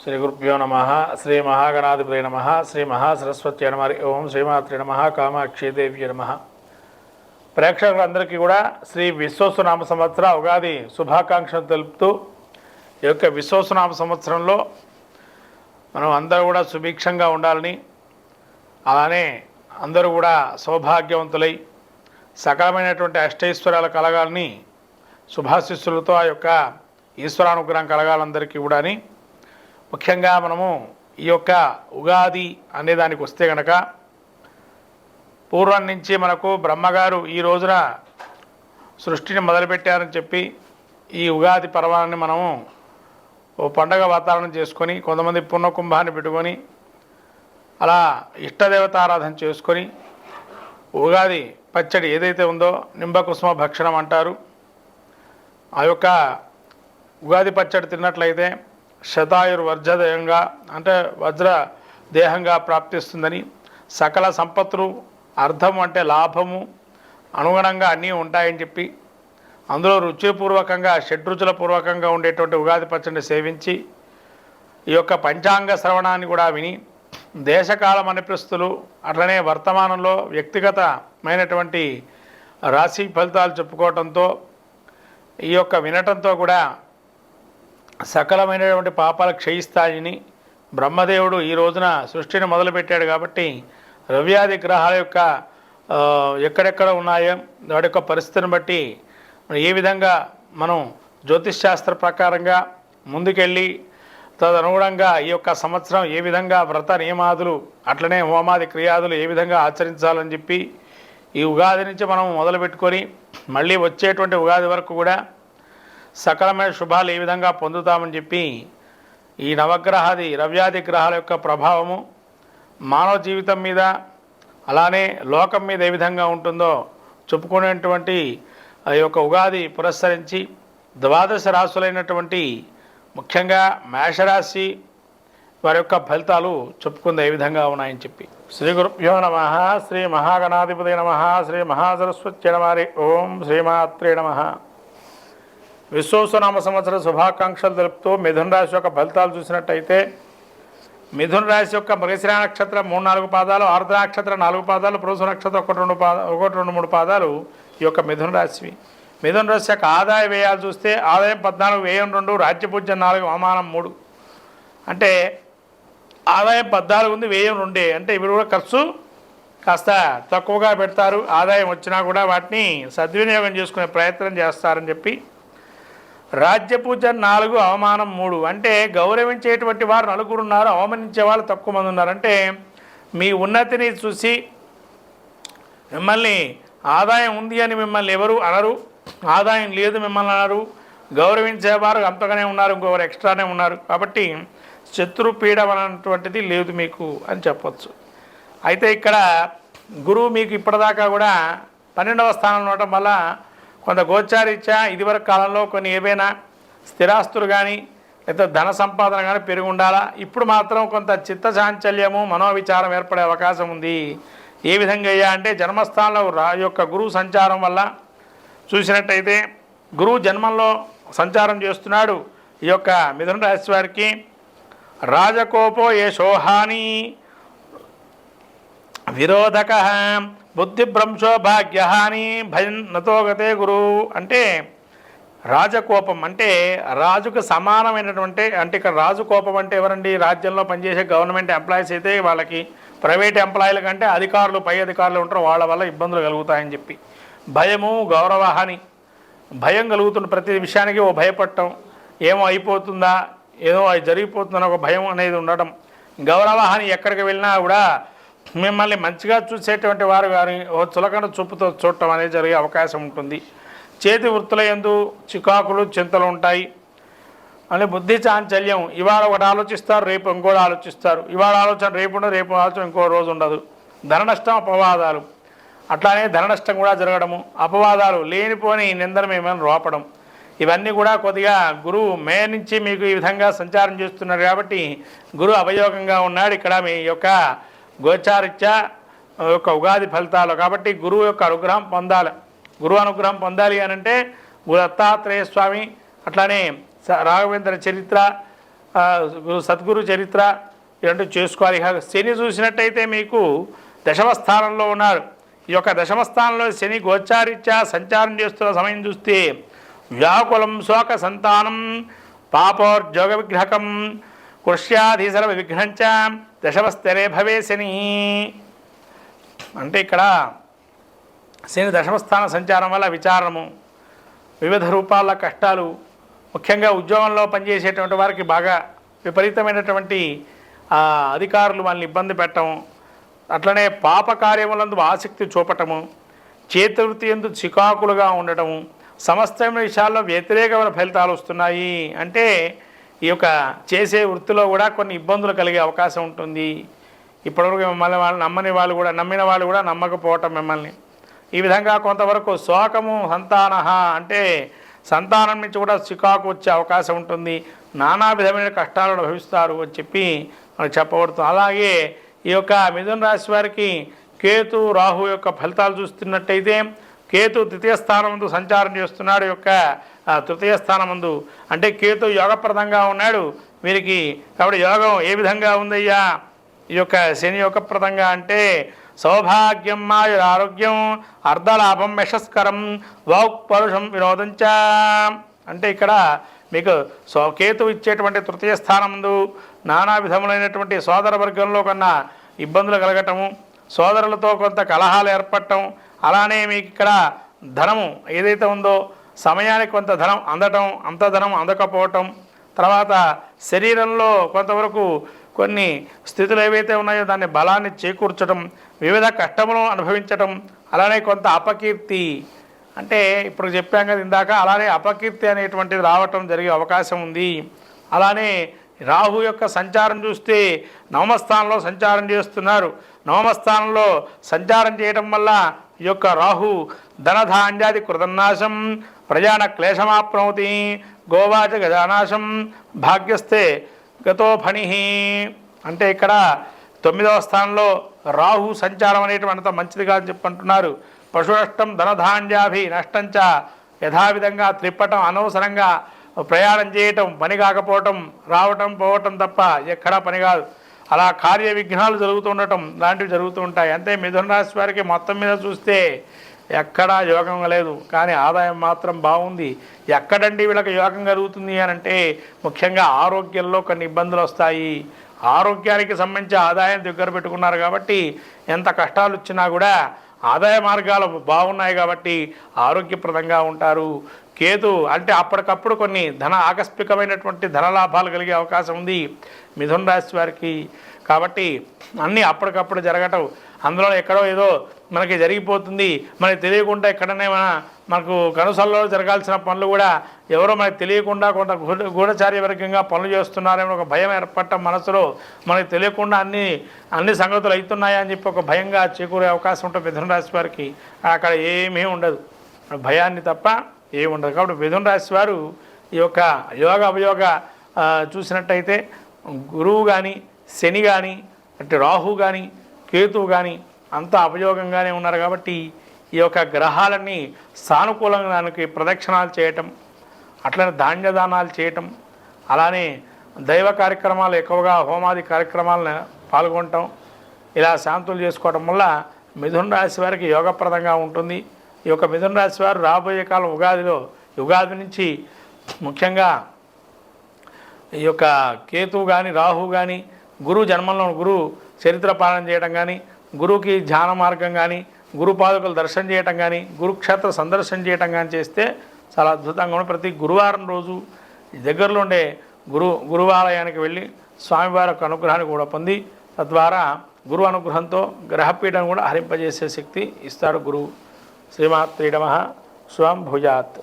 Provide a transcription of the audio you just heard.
శ్రీ గురుభ్యో నమ. శ్రీ మహాగణాధిపతి నమ. శ్రీ మహాసరస్వతి నమ. ఓం శ్రీమాత్రి నమ. కామాక్షిదేవి నమ. ప్రేక్షకులందరికీ కూడా శ్రీ విశ్వసునామ సంవత్సర ఉగాది శుభాకాంక్షలు తెలుపుతూ ఈ యొక్క విశ్వసునామ సంవత్సరంలో మనం అందరూ కూడా సుభిక్షంగా ఉండాలని, అలానే అందరూ కూడా సౌభాగ్యవంతులై సకలమైనటువంటి అష్టైశ్వర్యాలు కలగాలని శుభాశిస్సులతో ఆ యొక్క ఈశ్వరానుగ్రహం కలగాలందరికీ కూడా. ముఖ్యంగా మనము ఈ యొక్క ఉగాది అనేదానికి వస్తే కనుక పూర్వం నుంచి మనకు బ్రహ్మగారు ఈ రోజున సృష్టిని మొదలుపెట్టారని చెప్పి ఈ ఉగాది పర్వాన్ని మనము ఓ పండగ వాతావరణం చేసుకొని, కొంతమంది పుణ్యకుంభాన్ని పెట్టుకొని అలా ఇష్టదేవతారాధన చేసుకొని ఉగాది పచ్చడి ఏదైతే ఉందో నింబకుసుమ భక్షణం అంటారు. ఆ యొక్క ఉగాది పచ్చడి తిన్నట్లయితే శతాయుర్వర్జదేయంగా అంటే వజ్ర దేహంగా ప్రాప్తిస్తుందని, సకల సంపత్తులు అర్థము అంటే లాభము అనుగుణంగా అన్నీ ఉంటాయని చెప్పి, అందులో రుచిపూర్వకంగా షడ్రుచుల పూర్వకంగా ఉండేటువంటి ఉగాది పచ్చడిని సేవించి ఈ యొక్క పంచాంగ శ్రవణాన్ని కూడా విని దేశకాల మనిపిస్తులు అట్లనే వర్తమానంలో వ్యక్తిగతమైనటువంటి రాశి ఫలితాలు చెప్పుకోవటంతో ఈ యొక్క వినటంతో కూడా సకలమైనటువంటి పాపాలు క్షయిస్తాయని బ్రహ్మదేవుడు ఈ రోజున సృష్టిని మొదలుపెట్టాడు. కాబట్టి రవ్యాది గ్రహాల యొక్క ఎక్కడెక్కడ ఉన్నాయో వాటి యొక్క పరిస్థితిని బట్టి ఏ విధంగా మనం జ్యోతిష్ శాస్త్ర ప్రకారంగా ముందుకెళ్ళి తదనుగుణంగా ఈ యొక్క సంవత్సరం ఏ విధంగా వ్రత నియమాదులు అట్లనే హోమాది క్రియాదులు ఏ విధంగా ఆచరించాలని చెప్పి ఈ ఉగాది నుంచి మనం మొదలుపెట్టుకొని మళ్ళీ వచ్చేటువంటి ఉగాది వరకు కూడా సకలమైన శుభాలు ఏ విధంగా పొందుతామని చెప్పి ఈ నవగ్రహాది రవ్యాది గ్రహాల యొక్క ప్రభావము మానవ జీవితం మీద అలానే లోకం మీద ఏ విధంగా ఉంటుందో చెప్పుకునేటువంటి ఆ యొక్క ఉగాది పురస్కరించి ద్వాదశ రాశులైనటువంటి ముఖ్యంగా మేషరాశి వారి యొక్క ఫలితాలు చెప్పుకుంది ఏ విధంగా ఉన్నాయని చెప్పి. శ్రీ గురుభ్యో నమ. శ్రీ మహాగణాధిపతి నమ. శ్రీ మహాసరస్వతి నమ. ఓం శ్రీమాత్రే నమ. విశ్వసునామ సంవత్సర శుభాకాంక్షలు తెలుపుతూ మిథున రాశి యొక్క ఫలితాలు చూసినట్టయితే మిథున రాశి యొక్క మృగశిర నక్షత్రం 3-4 పాదాలు, ఆర్ద్ర నక్షత్రం 4 పాదాలు, పురుష నక్షత్రం 1-2-3 పాదాలు ఈ యొక్క మిథున రాశివి. మిథున రాశి యొక్క ఆదాయ వ్యయాలు చూస్తే ఆదాయం 14, వ్యయం 2, రాజ్యపూజ్యం 4, అవమానం 3. అంటే ఆదాయం 14 ఉంది, వ్యయం 2. అంటే ఇవి కూడా ఖర్చు కాస్త తక్కువగా పెడతారు. ఆదాయం వచ్చినా కూడా వాటిని సద్వినియోగం చేసుకునే ప్రయత్నం చేస్తారని చెప్పి. రాజ్యపూజ్యం 4, అవమానం 3. అంటే గౌరవించేటువంటి వారు 4 ఉన్నారు, అవమానించే వాళ్ళు తక్కువ మంది ఉన్నారు. అంటే మీ ఉన్నతిని చూసి మిమ్మల్ని ఆదాయం ఉంది అని మిమ్మల్ని ఎవరు అనరు, ఆదాయం లేదు మిమ్మల్ని అనరు. గౌరవించేవారు అంతగానే ఉన్నారు, ఇంకొకరు ఎక్స్ట్రానే ఉన్నారు. కాబట్టి శత్రుపీడం అనేటువంటిది లేదు మీకు అని చెప్పచ్చు. అయితే ఇక్కడ గురువు మీకు ఇప్పటిదాకా కూడా 12వ స్థానంలో ఉండటం వల్ల కొంత గోచారీత్యా ఇదివరకు కాలంలో కొన్ని ఏవైనా స్థిరాస్తులు కానీ లేదా ధన సంపాదన కానీ పెరిగి ఉండాలా. ఇప్పుడు మాత్రం కొంత చిత్తచాంచల్యము మనోవిచారం ఏర్పడే అవకాశం ఉంది. ఏ విధంగా అయ్యా అంటే జన్మస్థానంలో యొక్క గురువు సంచారం వల్ల చూసినట్టయితే గురువు జన్మంలో సంచారం చేస్తున్నాడు. ఈ యొక్క మిథున రాశి వారికి రాజకోపో యశోహాని విరోధక బుద్ధిభ్రంశో భాగ్యహాని భయం నతోగతే గురువు. అంటే రాజకోపం అంటే రాజుకు సమానమైనటువంటి, అంటే ఇక్కడ రాజు కోపం అంటే ఎవరండి? రాజ్యంలో పనిచేసే గవర్నమెంట్ ఎంప్లాయీస్ అయితే వాళ్ళకి, ప్రైవేట్ ఎంప్లాయీల కంటే అధికారులు పై అధికారులు ఉంటారు, వాళ్ళ వల్ల ఇబ్బందులు కలుగుతాయని చెప్పి. భయము గౌరవహాని, భయం కలుగుతుంది. ప్రతి విషయానికి ఓ భయపడటం, ఏమో అయిపోతుందా, ఏదో అది జరిగిపోతుందని ఒక భయం అనేది ఉండటం. గౌరవహాని, ఎక్కడికి వెళ్ళినా కూడా మిమ్మల్ని మంచిగా చూసేటువంటి వారు కానీ ఓ చులకన చూపుతో చూడటం అనేది జరిగే అవకాశం ఉంటుంది. చేతి వృత్తుల యందు చికాకులు చింతలు ఉంటాయి. అంటే బుద్ధి చాంచల్యం, ఇవాళ ఒకటి ఆలోచిస్తారు, రేపు ఇంకోటి ఆలోచిస్తారు. ఇవాళ ఆలోచన రేపు ఉండదు, రేపు ఆలోచన ఇంకో రోజు ఉండదు. ధన నష్టం, అపవాదాలు, అట్లానే ధన నష్టం కూడా జరగడము, అపవాదాలు, లేనిపోని నిందన మేమని రోపడం, ఇవన్నీ కూడా కొద్దిగా గురువు మే నుంచి మీకు ఈ విధంగా సంచారం చేస్తున్నారు. కాబట్టి గురువు అవయోగంగా ఉన్నాడు ఇక్కడ మీ యొక్క గోచారిత్యా యొక్క ఉగాది ఫలితాలు. కాబట్టి గురువు యొక్క అనుగ్రహం పొందాలి. గురువు అనుగ్రహం పొందాలి అని అంటే దత్తాత్రేయ స్వామి, అట్లానే రాఘవేంద్ర చరిత్ర, సద్గురు చరిత్ర ఇలాంటివి చేసుకోవాలి. శని చూసినట్టయితే మీకు దశమ స్థానంలో ఉన్నారు. ఈ యొక్క దశమ స్థానంలో శని గోచారీత్యా సంచారం చేస్తున్న సమయం చూస్తే వ్యాకులం శోక సంతానం పాపోర్జోగ విగ్రహకం కృష్యాధీసర విఘ్నంచ దశమస్థిరే భవే శని. అంటే ఇక్కడ శని దశమస్థాన సంచారం వల్ల విచారము, వివిధ రూపాల కష్టాలు, ముఖ్యంగా ఉద్యోగంలో పనిచేసేటువంటి వారికి బాగా విపరీతమైనటువంటి అధికారులు వాళ్ళని ఇబ్బంది పెట్టడం, అట్లనే పాప కార్యములందు ఆసక్తి చూపటము, చేతివృత్తి ఎందు చికాకులుగా ఉండటము, సమస్తమైన విషయాల్లో వ్యతిరేకమైన ఫలితాలు వస్తున్నాయి. అంటే ఈ యొక్క చేసే వృత్తిలో కూడా కొన్ని ఇబ్బందులు కలిగే అవకాశం ఉంటుంది. ఇప్పటివరకు మిమ్మల్ని వాళ్ళు నమ్మిన వాళ్ళు కూడా నమ్మకపోవటం మిమ్మల్ని. ఈ విధంగా కొంతవరకు శోకము సంతాన అంటే సంతానం నుంచి కూడా చికాకు వచ్చే అవకాశం ఉంటుంది. నానా విధమైన కష్టాలు అనుభవిస్తారు అని చెప్పి మనకు చెప్పబడుతుంది. అలాగే ఈ యొక్క మిథున రాశి వారికి కేతు రాహు యొక్క ఫలితాలు చూస్తున్నట్టయితే కేతు తృతీయ స్థానం సంచారం చేస్తున్నాడు. యొక్క తృతీయ స్థానం అంటే కేతు యోగప్రదంగా ఉన్నాడు వీరికి. కాబట్టి యోగం ఏ విధంగా ఉందయ్యా ఈ యొక్క శని యోగప్రదంగా అంటే సౌభాగ్యం ఆరోగ్యం అర్ధలాభం యశస్కరం వాక్పరుషం వినోదంచ. అంటే ఇక్కడ మీకు కేతు ఇచ్చేటువంటి తృతీయ స్థానముందు నానా విధములైనటువంటి సోదర వర్గంలో కన్నా ఇబ్బందులు కలగటము, సోదరులతో కొంత కలహాలు ఏర్పడటం, అలానే మీకు ఇక్కడ ధనము ఏదైతే ఉందో సమయానికి కొంత ధనం అందటం, అంత ధనం అందకపోవటం, తర్వాత శరీరంలో కొంతవరకు కొన్ని స్థితులు ఏవైతే ఉన్నాయో దాన్ని బలాన్ని చేకూర్చడం, వివిధ కష్టములను అనుభవించటం, అలానే కొంత అపకీర్తి అంటే ఇప్పుడు చెప్పాం కదా ఇందాక, అలానే అపకీర్తి అనేటువంటిది రావటం జరిగే అవకాశం ఉంది. అలానే రాహు యొక్క సంచారం చూస్తే నవమస్థానంలో సంచారం చేస్తున్నారు. నవమస్థానంలో సంచారం చేయటం వల్ల ఈ యొక్క రాహు ధనధాన్యాది కృతనాశం ప్రజాన క్లేశమాప్నోతి గోవాచ గజానాశం భాగ్యస్థే గతో ఫణి. అంటే ఇక్కడ 9వ స్థానంలో రాహు సంచారం అనేటువంటి అంత మంచిదిగా అని చెప్పంటున్నారు. పశు నష్టం ధనధాన్యాభి నష్టంచ యథావిధంగా త్రిప్పటం, అనవసరంగా ప్రయాణం చేయటం, పని కాకపోవటం, రావటం పోవటం తప్ప ఎక్కడా పని కాదు. అలా కార్య విఘ్నాలు జరుగుతుండటం లాంటివి జరుగుతూ ఉంటాయి. అంతే మిథున రాశి వారికి మొత్తం మీద చూస్తే ఎక్కడా యోగం లేదు, కానీ ఆదాయం మాత్రం బాగుంది. ఎక్కడండి వీళ్ళకి యోగం కలుగుతుంది అని అంటే ముఖ్యంగా ఆరోగ్యంలో కొన్ని ఇబ్బందులు వస్తాయి. ఆరోగ్యానికి సంబంధించి ఆదాయం దగ్గర పెట్టుకున్నారు కాబట్టి ఎంత కష్టాలు వచ్చినా కూడా ఆదాయ మార్గాలు బాగున్నాయి కాబట్టి ఆరోగ్యప్రదంగా ఉంటారు. కేతు అంటే అప్పటికప్పుడు కొన్ని ఆకస్మికమైనటువంటి ధనలాభాలు కలిగే అవకాశం ఉంది మిథున రాశి వారికి. కాబట్టి అన్నీ అప్పటికప్పుడు జరగటం, అందులో ఎక్కడో ఏదో మనకి జరిగిపోతుంది, మనకి తెలియకుండా ఎక్కడనే మనకు కనుసల్లో జరగాల్సిన పనులు కూడా ఎవరో మనకు తెలియకుండా కొంత గూఢచార్యవర్గంగా పనులు చేస్తున్నారని ఒక భయం ఏర్పడటం మనసులో, మనకి తెలియకుండా అన్ని సంగతులు అవుతున్నాయని చెప్పి ఒక భయంగా చేకూరే అవకాశం ఉంటుంది మిథున రాశి వారికి. అక్కడ ఏమీ ఉండదు, భయాన్ని తప్ప ఏమి ఉండదు. కాబట్టి మిథున రాశి వారు ఈ యొక్క యోగ అవయోగ చూసినట్టయితే గురువు కానీ శని కానీ అంటే రాహు కానీ కేతువు కానీ అంతా అపయోగంగానే ఉన్నారు. కాబట్టి ఈ యొక్క గ్రహాలన్నీ సానుకూలంగా దానికి ప్రదక్షిణాలు చేయటం, అట్లనే ధాన్యదానాలు చేయటం, అలానే దైవ కార్యక్రమాలు ఎక్కువగా హోమాది కార్యక్రమాలను పాల్గొనటం, ఇలా శాంతులు చేసుకోవటం వల్ల మిథున రాశి వారికి యోగప్రదంగా ఉంటుంది. ఈ యొక్క మిథున రాశి వారు రాబోయే కాలం ఉగాది నుంచి ముఖ్యంగా ఈ యొక్క కేతువు కానీ రాహు కానీ గురువు జన్మంలో గురువు చరిత్ర పాలన చేయడం కానీ, గురువుకి ధ్యాన మార్గం కానీ, గురుపాదుకలు దర్శనం చేయటం కానీ, గురుక్షేత్ర సందర్శన చేయటం కానీ చేస్తే చాలా అద్భుతంగా ఉంటుంది. ప్రతి గురువారం రోజు దగ్గరలో ఉండే గురువాలయానికి వెళ్ళి స్వామివారి యొక్క అనుగ్రహాన్ని కూడా పొంది తద్వారా గురువు అనుగ్రహంతో గ్రహపీఠను కూడా హరింపజేసే శక్తి ఇస్తాడు గురువు. శ్రీమాత్రే నమః. స్వం భుజాత్.